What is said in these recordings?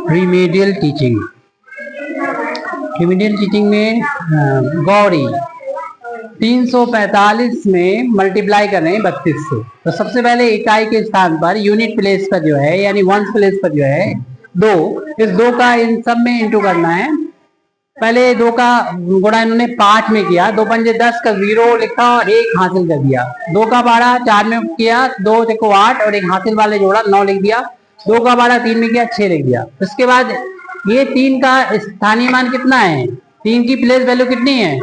Remedial teaching. Remedial teaching में गौरी 345 में multiply कर रहे हैं 32 से। तो सबसे पहले इकाई के स्थान पर यूनिट प्लेस पर जो है यानी वंस प्लेस पर जो है 2, इस 2 का इन सब में इंटू करना है। पहले 2 का गुणा इन्होंने 5 में किया, 2 पंजे 10 का 0 लिखा और 1 हासिल कर दिया। 2 का 12 4 में किया, 2 देखो 8 और 1 हासिल वाले जोड़ा 9 लिख दिया। 2 का 12 3 में किया 6 लिख दिया। उसके बाद ये 3 का स्थानीय मान कितना है, 3 की प्लेस वैल्यू कितनी है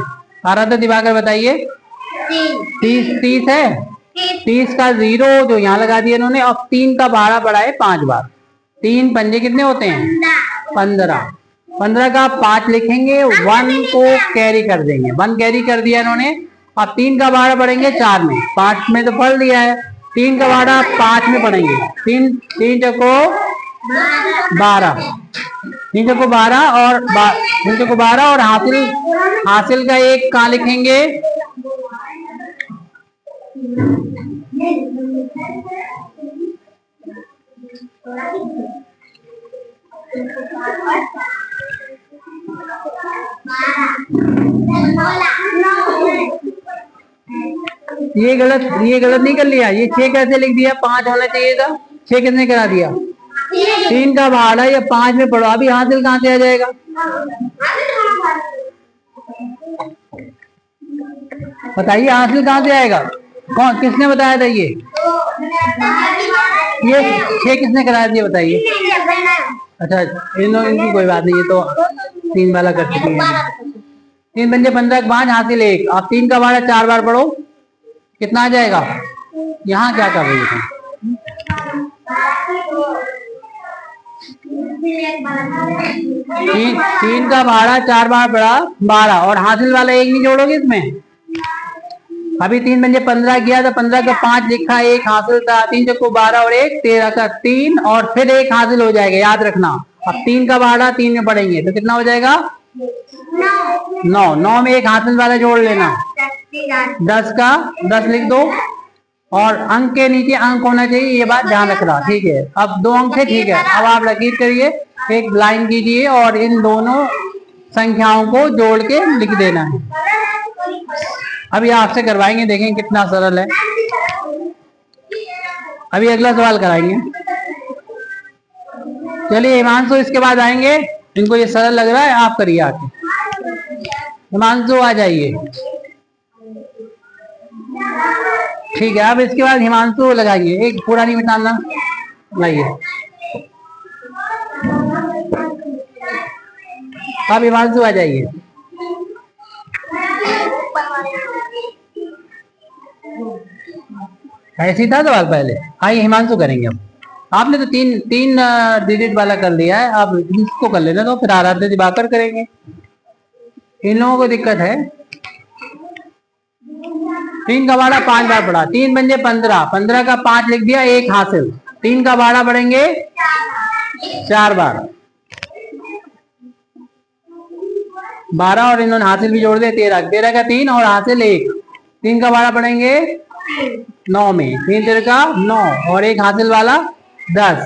आराध्या दिवाकर बताइए। 30 है। 30 का 0 जो यहाँ लगा दिया इन्होंने और 3 का 12 बढ़ाए 5 बार। 3 पंजे कितने होते हैं 15। 15 का 5 लिखेंगे, 1 को कैरी कर देंगे, 1 कैरी कर दिया इन्होंने। अब 3 का 12 पढ़ेंगे 4 में, 5 में तो पढ़ लिया है। 3 का 12 5 में पढ़ेंगे, 3 चको 12, 3 चको 12 और 3 चको 12 और हासिल का 1 कहाँ लिखेंगे, ये गलत नहीं कर लिया, ये 6 कैसे लिख दिया, 5 होना चाहिए था, 6 किसने करा दिया। 3 का भाड़ा या 5 में पढ़ो, अभी हासिल कहाँ से आ जाएगा, बताइए हासिल कहाँ से आएगा, कौन किसने बताया था ये 6 किसने कराया दिया बताइए। अच्छा इनकी कोई बात नहीं, ये तो 3 वाला कर चुकी है। 3 पंजे 15 5 हासिल 1। आप 3 का 12 4 बार पढ़ो कितना आ जाएगा, यहाँ क्या कर रही है 3 का 12 4 बार पढ़ा 12 और हासिल वाला 1 नहीं जोड़ोगे इसमें। अभी 3 पंजे 15 किया था, 15 का 5 लिखा, 1 हासिल था, 3 चक्को 12 और 1 13 का 3 और फिर 1 हासिल हो जाएगा, याद रखना। अब 3 का 12 3 में पढ़ेंगे तो कितना हो जाएगा 9। 9 में 1 हासिल वाला जोड़ लेना, 10 का 10 लिख दो और अंक के नीचे अंक होना चाहिए, ये बात ध्यान रखना, ठीक है। अब 2 अंक है, ठीक है। अब आप लकीर करिए, एक लाइन कीजिए और इन दोनों संख्याओं को जोड़ के लिख देना है। अभी आपसे करवाएंगे, देखें कितना सरल है। अभी अगला सवाल कराएंगे, चलिए हिमांशु इसके बाद आएंगे, इनको ये सरल लग रहा है, आप करिए आके। हिमांशु आ जाइए, ठीक है। अब इसके बाद हिमांशु लगाइए, एक पूरा नहीं मिटाना, लाइए। अब हिमांशु आ जाइए, ऐसी था सवाल पहले। आइए हिमांशु करेंगे। अब आपने तो तीन डिजिट वाला कर लिया है, आप इसको कर लेना, तो फिर आराध्य दिवाकर करेंगे। इन लोगों को दिक्कत है। 3 का 12 5 बार पढ़ा, 3 पंजे 15, 15 का 5 लिख दिया, 1 हासिल। 3 का 12 पढ़ेंगे 4 बार, 12 और इन्होंने हासिल भी जोड़ दिया 13, 13 का 3 और हासिल 1। 3 का 12 पढ़ेंगे 9 में, 3 13 का 9 और 1 हासिल वाला 10,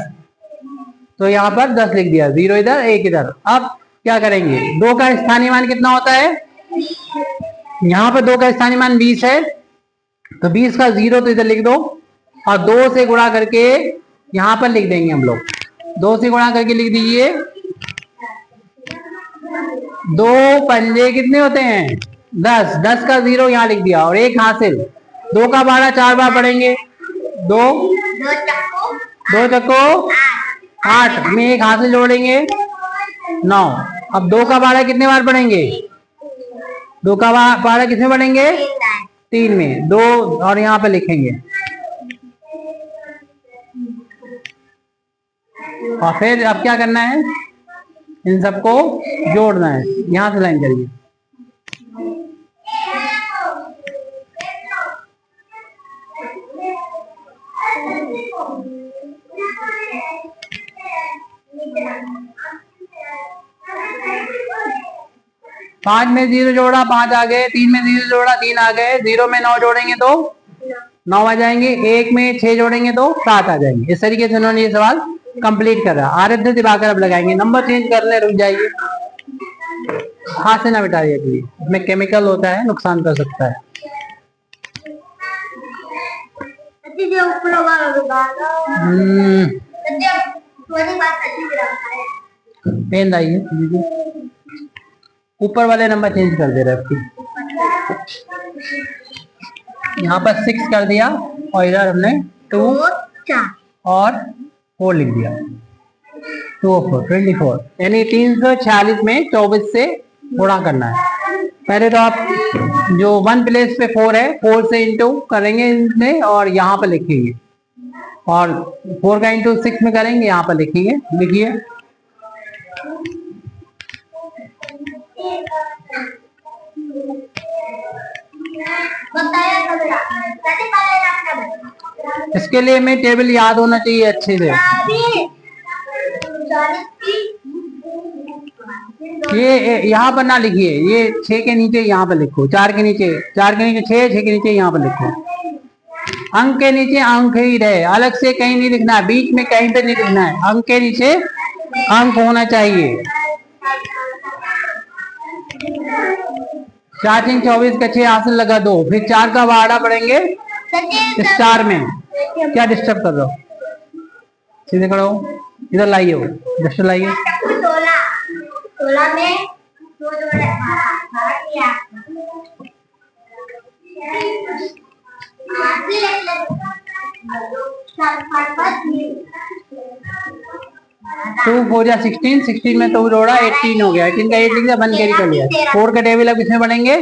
तो यहाँ पर 10 लिख दिया, 0 इधर 1 इधर। अब क्या करेंगे, 2 का स्थानीय मान कितना होता है, यहाँ पर 2 का स्थानीय मान 20 है, तो 20 का 0 तो इधर लिख दो और 2 से गुणा करके यहाँ पर लिख देंगे हम लोग। 2 से गुणा करके लिख दीजिए, 2 पंजे कितने होते हैं 10, 10 का 0 यहाँ लिख दिया और 1 हासिल। 2 का 12 4 बार पढ़ेंगे, 2 चक्को 8 में 1 हासिल जोड़ेंगे 9। अब 2 का 12 कितने बार पढ़ेंगे, 2 का 12 किसमें पढ़ेंगे 3 में, 2 और यहाँ पे लिखेंगे और फिर अब क्या करना है, इन सबको जोड़ना है। यहां से लाइन करिए, पांच में 0 जोड़ा 5 आ गए, 3 में 0 जोड़ा 3 आ गए, 0 में 9 जोड़ेंगे तो 9 आ जाएंगे, 1 में 6 जोड़ेंगे तो 7 आ जाएंगे। इस तरीके से उन्होंने ये सवाल कंप्लीट कर रहा। आरध्य दिवाकर अब लगाएंगे, नंबर चेंज करने रुक जाइए, हाथ से ना बिठाइए प्लीज, इसमें केमिकल होता है, नुकसान कर सकता है। पेन आइए दीजिए, ऊपर वाले नंबर चेंज कर दे रहे आपकी, यहाँ पर 6 कर दिया और इधर हमने 2 और 4 लिख दिया, 2 और 4 24, यानी 346 में 24 से गुणा करना है। पहले तो आप जो 1 प्लेस पे 4 है, 4 से इंटू करेंगे इसमें और यहाँ पर लिखेंगे, और 4 का इंटू 6 में करेंगे, यहाँ पर लिखेंगे। लिखिए इसके लिए हमें टेबल याद होना चाहिए अच्छे से। ये यहाँ पर ना लिखिए, ये 6 के नीचे यहाँ पर लिखो, 4 के नीचे 6, 6 के नीचे यहाँ पर लिखो। अंक के नीचे अंक ही रहे, अलग से कहीं नहीं लिखना है, बीच में कहीं पे नहीं लिखना है, अंक के नीचे अंक होना चाहिए। 4 3 24 का 6 हासिल लगा 2, फिर 4 का बाड़ा पढ़ेंगे स्टार में। क्या डिस्टर्ब कर रहे हो, सीधे खड़ो, इधर लाइए, वो डिस्टर्ब लाइए। 16 में 2 जोड़े 2 4 या 16, 16 में 2 जोड़ा 18 हो गया, 18 का 8 लिख दिया, 1 कैरी कर लिया। 4 का टेबल अब किसमें पढ़ेंगे,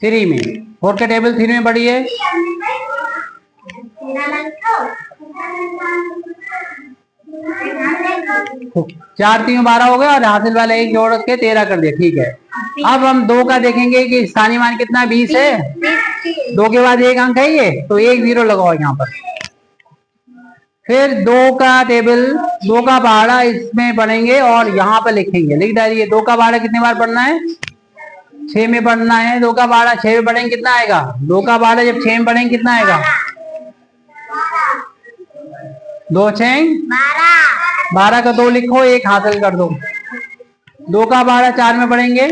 3 में। 4 का टेबल 3 में पढ़िए, 4 3 12 हो गया और हासिल वाला 1 जोड़ के 13 कर दिया, ठीक है। अब हम 2 का देखेंगे कि स्थानीय मान कितना है, 20 है, 2 के बाद 1 अंक है ये, तो 1 0 लगाओ यहाँ पर। फिर 2 का टेबल, 2 का भाड़ा इसमें पढ़ेंगे और यहाँ पर लिखेंगे, लिख डालिए। 2 का भाड़ा कितने बार पढ़ना है, 6 में पढ़ना है। 2 का भाड़ा 6 में पढ़ेंगे कितना आएगा, 2 का भाड़ा जब 6 में पढ़ेंगे कितना आएगा, 2 6 12 का 2 लिखो, 1 हासिल कर दो। 2 का भाड़ा 4 में पढ़ेंगे,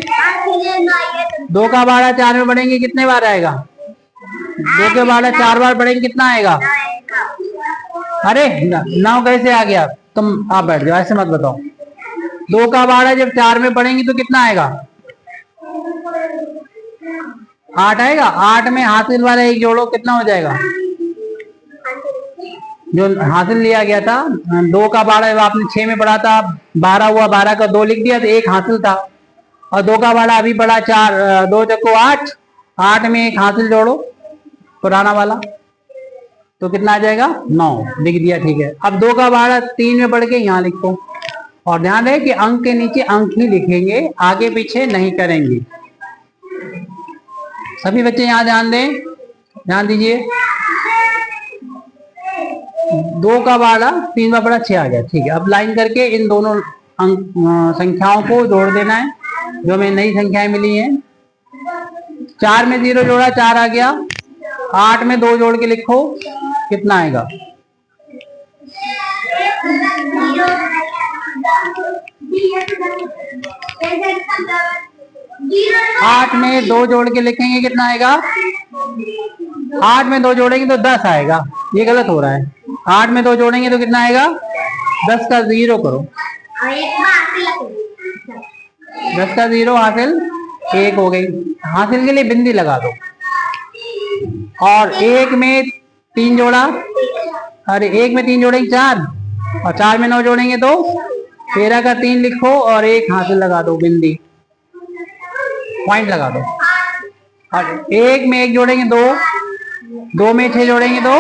2 का भाड़ा 4 में पढ़ेंगे कितने बार आएगा, 2 के भाड़ा 4 बार पढ़ेंगे कितना आएगा, अरे 9 कैसे आ गया, तुम आप बैठ जाओ, ऐसे मत बताओ। 2 का भाड़ा जब 4 में पढ़ेंगे तो कितना आएगा, 8 आएगा। 8 में हासिल वाला 1 जोड़ो, कितना हो जाएगा, जो हासिल लिया गया था। 2 का भाड़ा आपने 6 में पढ़ा था, 12 हुआ, 12 का 2 लिख दिया तो 1 हासिल था। और 2 का भाड़ा अभी पढ़ा 4, 2 चक्को 8, 8 में 1 हासिल जोड़ो पुराना वाला, तो कितना आ जाएगा, 9 लिख दिया, ठीक है। अब 2 का भाड़ा 3 में पढ़ के यहाँ लिखो, और ध्यान रहे कि अंक के नीचे अंक ही लिखेंगे, आगे पीछे नहीं करेंगे। सभी बच्चे यहाँ ध्यान दें, ध्यान दीजिए। 2 का भाड़ा 3 में पढ़ा 6 आ गया, ठीक है। अब लाइन करके इन दोनों संख्याओं को जोड़ देना है, जो हमें नई संख्याएं मिली हैं। 4 में 0 जोड़ा 4 आ गया, 8 में 2 जोड़ के लिखो, कितना आएगा, 8 में 2 जोड़ के लिखेंगे कितना आएगा, 8 में 2 जोड़ेंगे तो 10 आएगा, ये गलत हो रहा है। 8 में 2 जोड़ेंगे तो कितना आएगा, 10 का 0 करो, 10 का 0 हासिल 1 हो गई। हासिल के लिए बिंदी लगा दो, और 1 में 3 जोड़ा, अरे 1 में 3 जोड़ेंगे 4, और 4 में 9 जोड़ेंगे तो 13 का 3 लिखो और 1 हासिल लगा दो, बिंदी पॉइंट लगा दो। और 1 में 1 जोड़ेंगे 2, 2 में 6 जोड़ेंगे तो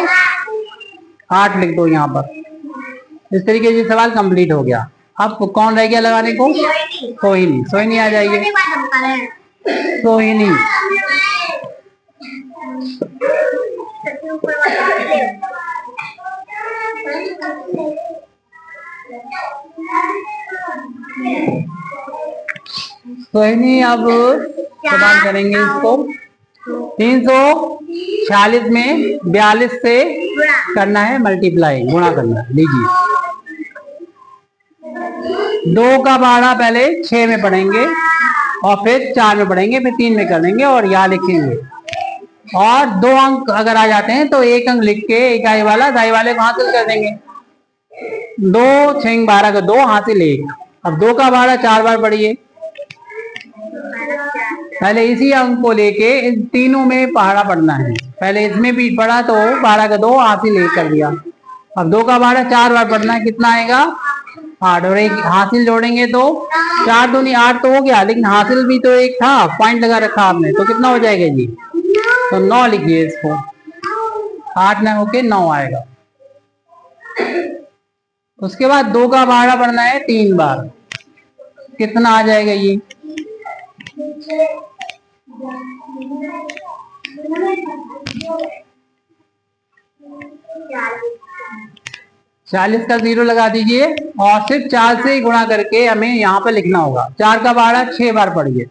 8 लिख दो यहाँ पर। इस तरीके से सवाल कंप्लीट हो गया। अब कौन रह गया लगाने को, सोहिनी, सोहिनी आ जाइए, सोहिनी। सोहिनी अब सवाल करेंगे इसको। 346 में 42 से करना है मल्टीप्लाई, गुणा करना है। लीजिए 2 का पहाड़ा पहले 6 में पढ़ेंगे और फिर 4 में पढ़ेंगे, फिर 3 में कर लेंगे और यहाँ लिखेंगे। और 2 अंक अगर आ जाते हैं तो 1 अंक लिख के इकाई वाला दाई वाले को हासिल कर देंगे। 2 6 12 का 2 हासिल 1। अब 2 का पहाड़ा 4 बार पढ़िए। पहले इसी अंक को लेके इन तीनों में पहाड़ा पढ़ना है। पहले इसमें भी पढ़ा तो 12 का 2 हासिल 1 कर दिया। अब 2 का पहाड़ा 4 बार पढ़ना है, कितना आएगा 8, और एक हासिल जोड़ेंगे तो 4 दूनी 8 तो हो गया, लेकिन हासिल भी तो एक था, पॉइंट लगा रखा आपने, तो कितना हो जाएगा जी, तो 9 लिखिए इसको। 8 ना होके 9 आएगा। उसके बाद 2 का पहाड़ा पढ़ना है 3 बार, कितना आ जाएगा ये, 40 का 0 लगा दीजिए और सिर्फ 4 से गुणा करके हमें यहाँ पे लिखना होगा। 4 का पहाड़ा 6 बार पढ़िए।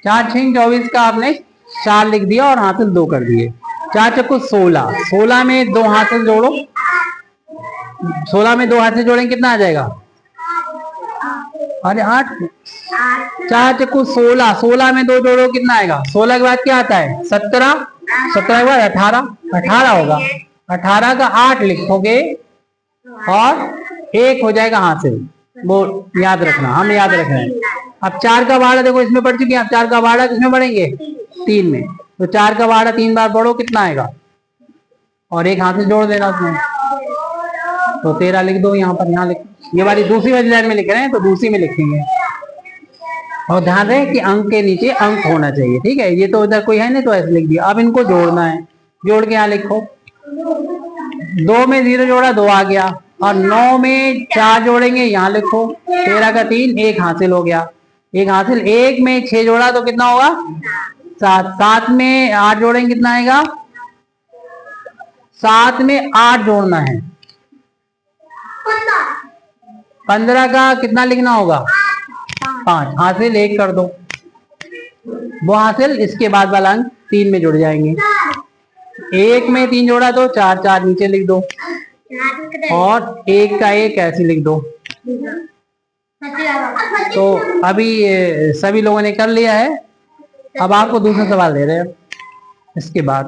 चार 6 24 का आपने 4 लिख दिया और हासिल 2 कर दिए। 4 चक्कू 16, 16 में 2 हासिल जोड़ो, 16 में 2 हासिल जोड़ेंगे कितना आ जाएगा, अरे 8। 4 चक्कू 16, 16 में 2 जोड़ो कितना आएगा, 16 के बाद क्या आता है 17, 17 के बाद 18, 18 होगा। 18 का 8 लिखोगे और 1 हो जाएगा हासिल, वो याद रखना, हम याद रख रहे हैं। अब 4 का पहाड़ा देखो इसमें पढ़ चुके हैं, अब 4 का पहाड़ा किसमें पढ़ेंगे, 3 में, तो 4 का पहाड़ा 3 बार पढ़ो कितना आएगा, और 1 हासिल जोड़ देना उसमें, तो 13 लिख दो यहाँ पर। यहाँ लिख, ये वाली दूसरी वाली लाइन में लिख रहे हैं तो दूसरी में लिखेंगे। और ध्यान रहे कि अंक के नीचे अंक होना चाहिए, ठीक है, ये तो उधर कोई है नहीं तो ऐसे लिख दिया। अब इनको जोड़ना है, जोड़ के यहाँ लिखो, 2 में 0 जोड़ा 2 आ गया, और 9 में 4 जोड़ेंगे यहाँ लिखो, 13 का 3, 1 हासिल हो गया, 1 हासिल। 1 में 6 जोड़ा तो कितना होगा 7, 7 में 8 जोड़ेंगे कितना आएगा, 7 में 8 जोड़ना है, 15 का कितना लिखना होगा 5, हासिल 1 कर दो, वो हासिल इसके बाद वाला अंक 3 में जुड़ जाएंगे। 1 में 3 जोड़ा तो 4, 4 नीचे लिख दो, और 1 का 1 ऐसे लिख दो। तो अभी सभी लोगों ने कर लिया है। अब आपको दूसरा सवाल दे रहे हैं इसके बाद।